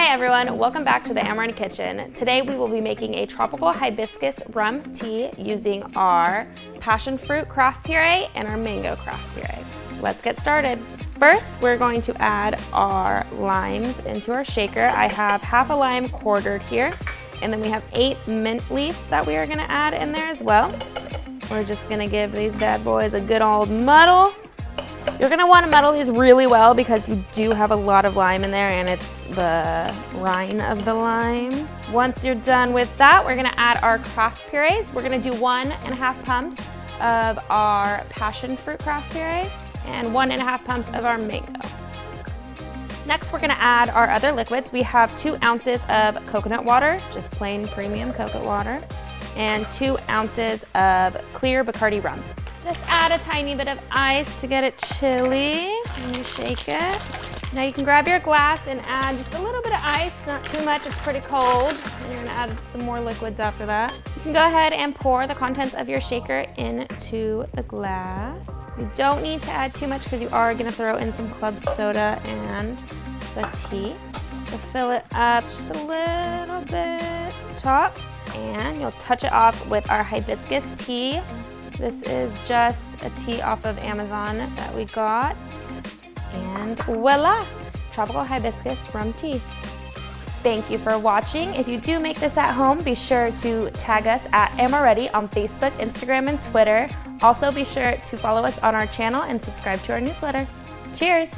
Hi everyone, welcome back to the Amoretti kitchen. Today we will be making a tropical hibiscus rum tea using our passion fruit craft puree and our mango craft puree. Let's get started. First, we're going to add our limes into our shaker. I have half a lime quartered here, and then we have 8 mint leaves that we are gonna add in there as well. We're just gonna give these bad boys a good old muddle. You're gonna wanna muddle these really well because you do have a lot of lime in there and it's the rind of the lime. Once you're done with that, we're gonna add our craft purees. We're gonna do 1.5 pumps of our passion fruit craft puree and 1.5 pumps of our mango. Next, we're gonna add our other liquids. We have 2 ounces of coconut water, just plain premium coconut water, and 2 ounces of clear Bacardi rum. Just add a tiny bit of ice to get it chilly when you shake it. Now you can grab your glass and add just a little bit of ice, not too much, it's pretty cold. And you're gonna add some more liquids after that. You can go ahead and pour the contents of your shaker into the glass. You don't need to add too much because you are gonna throw in some club soda and the tea. So fill it up just a little bit to the top. And you'll touch it off with our hibiscus tea. This is just a tea off of Amazon that we got. And voila, tropical hibiscus rum tea. Thank you for watching. If you do make this at home, be sure to tag us at Amoretti on Facebook, Instagram, and Twitter. Also be sure to follow us on our channel and subscribe to our newsletter. Cheers!